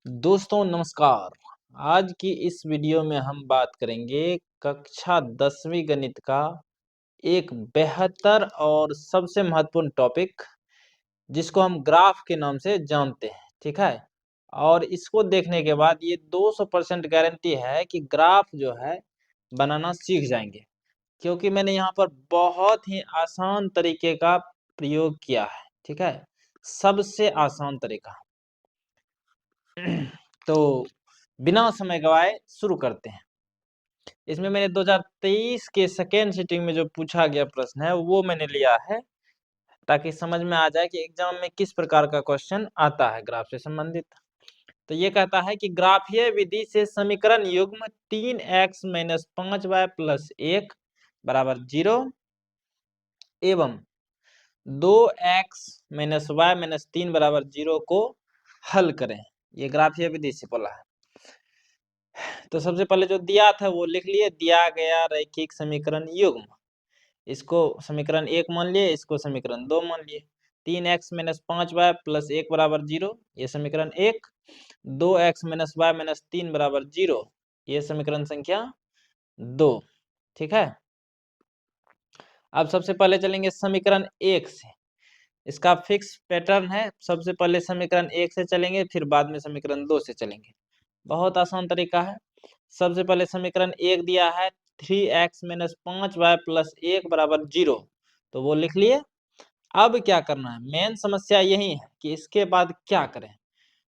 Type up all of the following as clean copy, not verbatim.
दोस्तों नमस्कार। आज की इस वीडियो में हम बात करेंगे कक्षा 10वीं गणित का एक बेहतर और सबसे महत्वपूर्ण टॉपिक जिसको हम ग्राफ के नाम से जानते हैं, ठीक है। और इसको देखने के बाद ये 200% गारंटी है कि ग्राफ जो है बनाना सीख जाएंगे, क्योंकि मैंने यहाँ पर बहुत ही आसान तरीके का प्रयोग किया है, ठीक है। सबसे आसान तरीका। तो बिना समय गवाए शुरू करते हैं। इसमें मैंने 2023 के सेकेंड सिटिंग में जो पूछा गया प्रश्न है वो मैंने लिया है, ताकि समझ में आ जाए कि एग्जाम में किस प्रकार का क्वेश्चन आता है ग्राफ से संबंधित। तो ये कहता है कि ग्राफीय विधि से समीकरण युग्म 3x - 5y + 1 बराबर 0 एवं 2x - y - 3 बराबर 0 को हल करें। ये ग्राफीय विधि से बोला है। तो सबसे पहले जो दिया था वो लिख लिए, दिया गया रैखिक समीकरण युग्म। इसको समीकरण 1 मान लिए, इसको समीकरण 2 मान लिए। 3x - 5y + 1 बराबर 0, ये समीकरण 1। 2x - y - 3 बराबर 0, ये समीकरण संख्या 2, ठीक है। अब सबसे पहले चलेंगे समीकरण 1 से। इसका फिक्स पैटर्न है, सबसे पहले समीकरण 1 से चलेंगे, फिर बाद में समीकरण 2 से चलेंगे। बहुत आसान तरीका है। सबसे पहले समीकरण 1 दिया है 3x - 5y + 1 बराबर 0, तो वो लिख लिए। अब क्या करना है, मेन समस्या यही है कि इसके बाद क्या करें।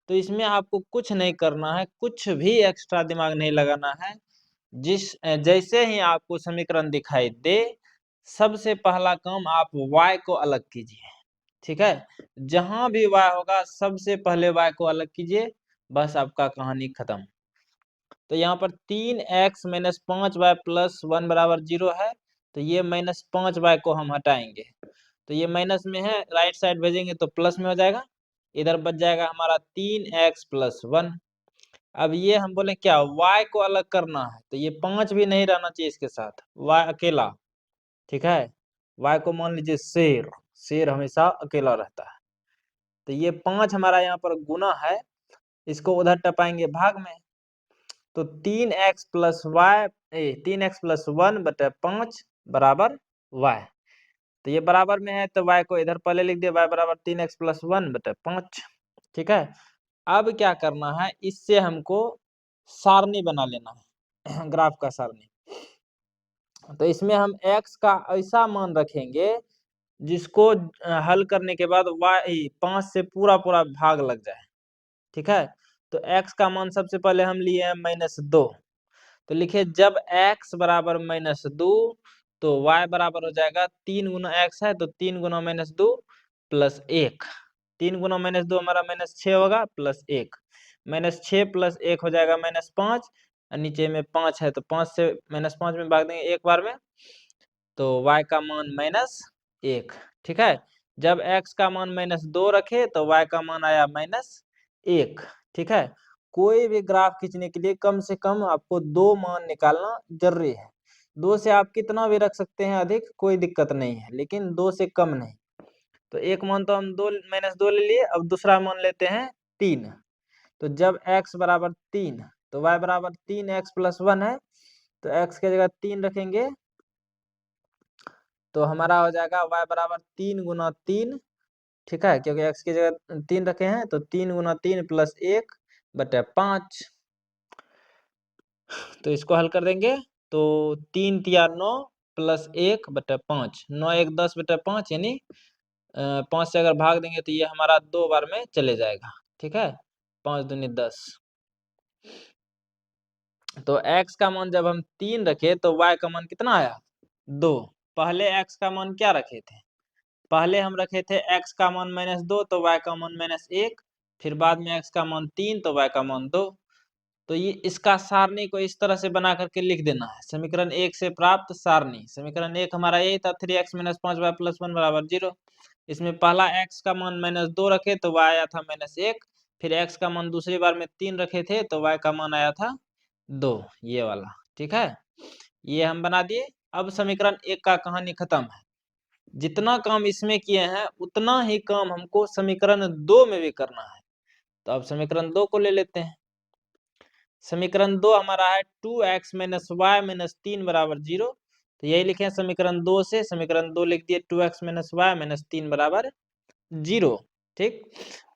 तो इसमें आपको कुछ नहीं करना है, कुछ भी एक्स्ट्रा दिमाग नहीं लगाना है। जैसे ही आपको समीकरण दिखाई दे, सबसे पहला काम आप y को अलग कीजिए, ठीक है। जहां भी y होगा सबसे पहले y को अलग कीजिए, बस आपका कहानी खत्म। तो यहाँ पर 3x - 5y + 1 बराबर 0 है, तो ये -5y को हम हटाएंगे। तो ये माइनस में है, राइट साइड भेजेंगे तो प्लस में हो जाएगा। इधर बच जाएगा हमारा 3x + 1। अब ये हम बोले क्या, y को अलग करना है, तो ये 5 भी नहीं रहना चाहिए इसके साथ, y अकेला, ठीक है। y को मान लीजिए शेर, शेर हमेशा अकेला रहता है। तो ये 5 हमारा यहाँ पर गुना है, इसको उधर टपाएंगे भाग में। तो 3x + 1 बटे 5 बराबर y। तो ये बराबर में है, तो y को इधर पहले लिख दिया, y बराबर 3x + 1 बटे 5, ठीक है। अब क्या करना है, इससे हमको सारणी बना लेना है, ग्राफ का सारणी। तो इसमें हम x का ऐसा मान रखेंगे जिसको हल करने के बाद y 5 से पूरा भाग लग जाए, ठीक है। तो x का मान सबसे पहले हम लिए हैं -2, तो लिखिए जब x बराबर -2 तो y बराबर हो जाएगा 3 गुना x है, तो 3 गुना -2 + 1। 3 गुना -2 हमारा -6 होगा, + 1। -6 + 1 हो जाएगा -5, और नीचे में 5 है, तो 5 से -5 में भाग देंगे एक बार में, तो y का मान -1, ठीक है। जब x का मान -2 रखे तो y का मान आया -1, ठीक है। कोई भी ग्राफ खींचने के लिए कम से कम आपको 2 मान निकालना जरूरी है। 2 से आप कितना भी रख सकते हैं अधिक, कोई दिक्कत नहीं है, लेकिन 2 से कम नहीं। तो एक मान तो हम -2 ले लिए, अब दूसरा मान लेते हैं 3। तो जब x बराबर 3 तो y बराबर 3x + 1 है, तो x की जगह 3 रखेंगे, तो हमारा हो जाएगा y बराबर 3 गुना 3, ठीक है, क्योंकि x की जगह 3 रखे हैं, तो 3 गुना 3 + 1 बटे 5। तो इसको हल कर देंगे, तो 3 तिया 9 + 1 बटे 5, 9 1 10 बटे 5, यानी 5 से अगर भाग देंगे तो ये हमारा 2 बार में चले जाएगा, ठीक है। 5 दूनी 10। तो x का मान जब हम 3 रखे तो y का मान कितना आया, 2। पहले x का मान क्या रखे थे, पहले हम रखे थे x का मान -2 तो y का मान -1, फिर बाद में x का मान 3 तो y का मान 2। तो ये इसका सारणी को इस तरह से बना करके लिख देना है, समीकरण 1 से प्राप्त सारणी। समीकरण 1 हमारा यही था, 3x - 5y + 1 बराबर 0। इसमें पहला x का मान -2 रखे तो y आया था -1, फिर x का मान दूसरी बार में 3 रखे थे तो y का मान आया था 2, ये वाला, ठीक है। ये हम बना दिए। अब समीकरण 1 का कहानी खत्म है। जितना काम इसमें किए हैं उतना ही काम हमको समीकरण 2 में भी करना है। तो अब समीकरण 2 को ले लेते हैं। समीकरण 2 हमारा है 2x माइनस वाई माइनस 3 बराबर 0। तो यही लिखे हैं समीकरण 2 से। समीकरण 2 लिख दिए 2x माइनस वाई माइनस 3 बराबर 0। ठीक,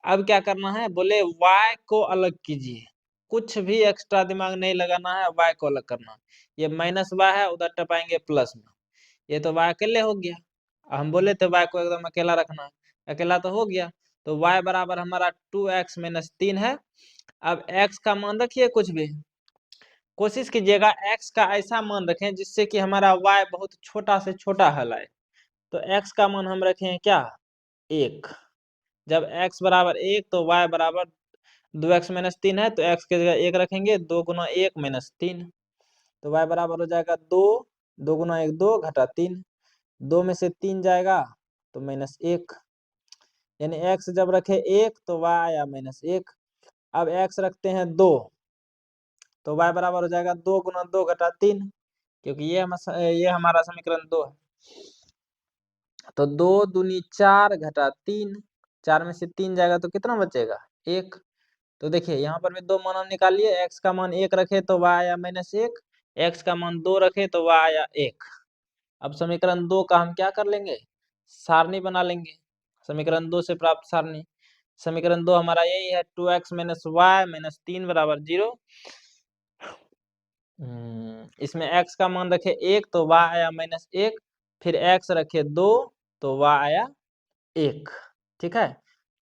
अब क्या करना है, बोले y को अलग कीजिए। कुछ भी एक्स्ट्रा दिमाग नहीं लगाना है, y को अलग करना। ये माइनस y है, उधर टपाएंगे प्लस में। ये तो y अकेले हो गया। हम बोले थे y को एकदम अकेला रखना है, अकेला तो हो गया। तो y बराबर हमारा 2x माइनस 3 है। अब x का मान रखिए कुछ भी, कोशिश कीजिएगा x का ऐसा मान रखें जिससे कि हमारा y बहुत छोटा से छोटा हल आए। तो x का मान हम रखें क्या, 1। जब x बराबर 1 तो y बराबर 2x माइनस 3 है, तो x की जगह 1 रखेंगे। 2 गुना 1 माइनस 3, तो y बराबर हो जाएगा 2। 2 गुना 1 2 घटा 3, 2 में से 3 जाएगा तो माइनस 1। यानी x जब रखे 1 तो y आया माइनस 1। अब x रखते हैं 2, तो y बराबर हो जाएगा 2 गुना 2 घटा 3, क्योंकि ये हमारा समीकरण 2 है। तो 2 दूनी 4 घटा 3, 4 में से 3 जाएगा तो कितना बचेगा, 1। तो देखिए यहाँ पर भी दो मान हम निकालिए। x का मान 1 रखे तो y आया माइनस 1, x का मान 2 रखे तो y आया 1। अब समीकरण 2 का हम क्या कर लेंगे, सारणी बना लेंगे। समीकरण 2 से प्राप्त सारणी, समीकरण 2 हमारा यही है 2x माइनस वाई माइनस 3 बराबर 0। इसमें x का मान रखे 1 तो y आया माइनस 1, फिर x रखे 2 तो y आया 1। ठीक है,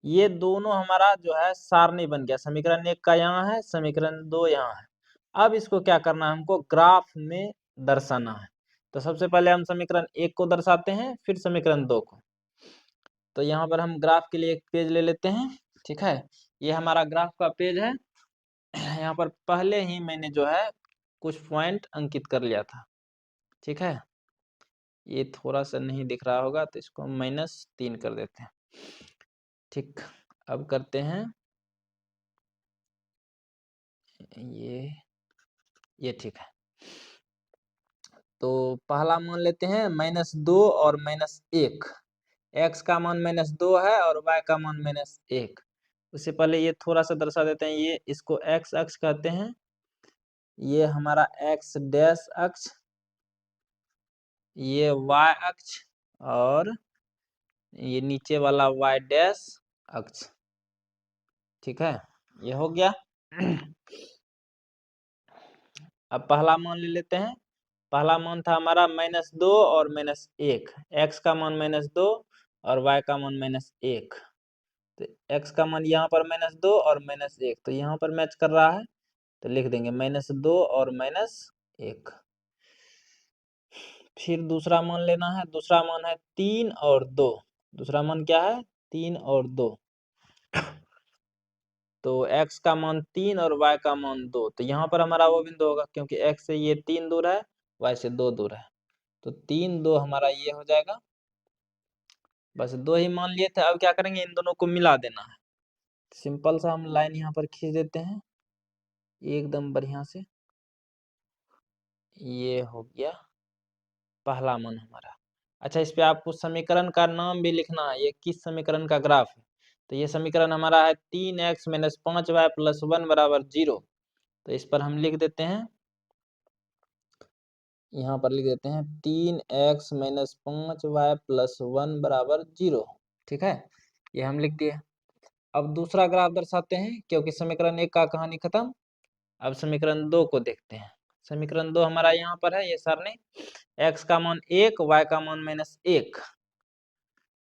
ये दोनों हमारा जो है सारणी बन गया। समीकरण 1 का यहाँ है, समीकरण 2 यहाँ है। अब इसको क्या करना है, हमको ग्राफ में दर्शाना है। तो सबसे पहले हम समीकरण 1 को दर्शाते हैं, फिर समीकरण 2 को। तो यहाँ पर हम ग्राफ के लिए एक पेज ले लेते हैं। ठीक है, ये हमारा ग्राफ का पेज है। यहाँ पर पहले ही मैंने जो है कुछ पॉइंट अंकित कर लिया था। ठीक है, ये थोड़ा सा नहीं दिख रहा होगा तो इसको हम -3 कर देते हैं। ठीक, अब करते हैं ये ठीक है। तो पहला मान लेते हैं -2 और -1। x का मान -2 है और y का मान -1। उससे पहले ये थोड़ा सा दर्शा देते हैं। ये इसको x अक्ष कहते हैं, ये हमारा x डैश अक्ष, ये y अक्ष, और ये नीचे वाला y डैश अक्ष। ठीक है, ये हो गया। अब पहला मान ले लेते हैं। पहला मान था हमारा -2 और -1। x का मान -2 और y का मान -1। तो x का मान यहाँ पर -2 और -1, तो यहाँ पर मैच कर रहा है, तो लिख देंगे -2 और -1। फिर दूसरा मान लेना है। दूसरा मान है 3 और 2। दूसरा मान क्या है, 3 और 2। तो x का मान 3 और y का मान 2। तो यहाँ पर हमारा वो बिंदु होगा, क्योंकि x से ये 3 दूर है, y से 2 दूर है। तो 3 2 हमारा ये हो जाएगा। बस 2 ही मान लिए थे। अब क्या करेंगे, इन दोनों को मिला देना है। सिंपल सा हम लाइन यहाँ पर खींच देते हैं एकदम बढ़िया से। ये हो गया पहला मान हमारा। अच्छा, इस पे आपको समीकरण का नाम भी लिखना है, ये किस समीकरण का ग्राफ है। तो ये समीकरण हमारा है 3x माइनस 5y प्लस 1 बराबर 0। तो इस पर हम लिख देते हैं, यहाँ पर लिख देते हैं 3x माइनस 5y प्लस 1 बराबर 0। ठीक है, ये हम लिख दिए। अब दूसरा ग्राफ दर्शाते हैं, क्योंकि समीकरण 1 का कहानी खत्म। अब समीकरण 2 को देखते हैं। समीकरण 2 हमारा यहाँ पर है, ये सारणी। x का मान 1, y का मान -1।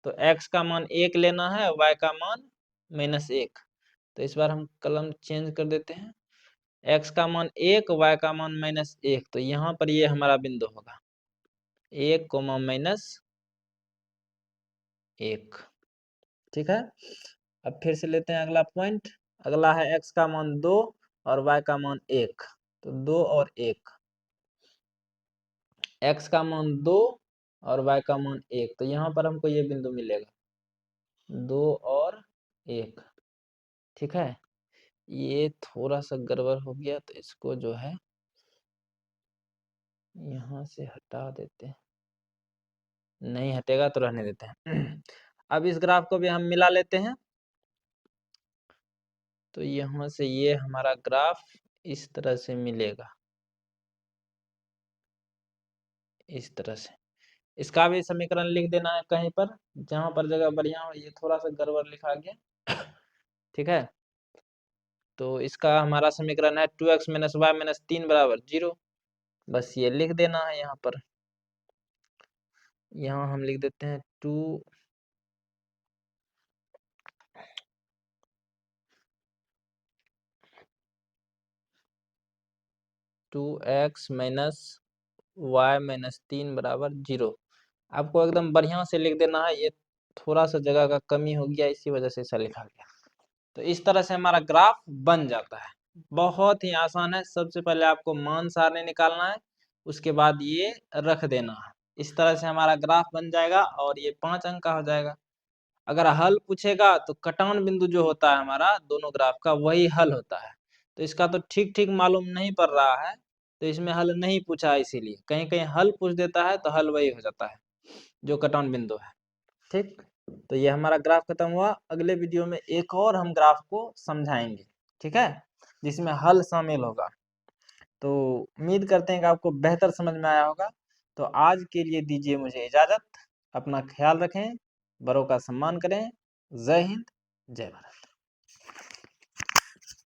तो x का मान 1 लेना है, y का मान -1। तो इस बार हम कलम चेंज कर देते हैं। x का मान 1, y का मान -1। तो यहाँ पर ये हमारा बिंदु होगा 1, -1। ठीक है, अब फिर से लेते हैं अगला पॉइंट। अगला है x का मान 2 और y का मान 1। तो 2 और 1, x का मान 2 और y का मान 1। तो यहाँ पर हमको ये बिंदु मिलेगा 2 और 1। ठीक है, ये थोड़ा सा गड़बड़ हो गया, तो इसको जो है यहाँ से हटा देते हैं। नहीं हटेगा तो रहने देते हैं। अब इस ग्राफ को भी हम मिला लेते हैं। तो यहाँ से ये हमारा ग्राफ इस तरह से मिलेगा, इस तरह से। इसका भी समीकरण लिख देना है कहीं पर, जहाँ पर जगह बढ़िया हो। ये थोड़ा सा गड़बड़ लिखा गया, ठीक है। तो इसका हमारा समीकरण है 2x - y - 3 = 0। बस ये लिख देना है यहाँ पर। यहाँ हम लिख देते हैं 2x - y - 3 = 0। आपको एकदम बढ़िया से लिख देना है। ये थोड़ा सा जगह का कमी हो गया, इसी वजह से ऐसा लिखा गया। तो इस तरह से हमारा ग्राफ बन जाता है। बहुत ही आसान है। सबसे पहले आपको मान सारणी निकालना है, उसके बाद ये रख देना है। इस तरह से हमारा ग्राफ बन जाएगा और ये 5 अंक का हो जाएगा। अगर हल पूछेगा तो कटान बिंदु जो होता है हमारा दोनों ग्राफ का, वही हल होता है। तो इसका तो ठीक-ठीक मालूम नहीं पड़ रहा है, तो इसमें हल नहीं पूछा है। इसीलिए कहीं-कहीं हल पूछ देता है तो हल वही हो जाता है जो कटान बिंदु है, ठीक। तो ये हमारा ग्राफ खत्म हुआ। अगले वीडियो में एक और हम ग्राफ को समझाएंगे, ठीक है, जिसमें हल शामिल होगा। तो उम्मीद करते हैं कि आपको बेहतर समझ में आया होगा। तो आज के लिए दीजिए मुझे इजाजत। अपना ख्याल रखें, बड़ों का सम्मान करें। जय हिंद, जय भारत।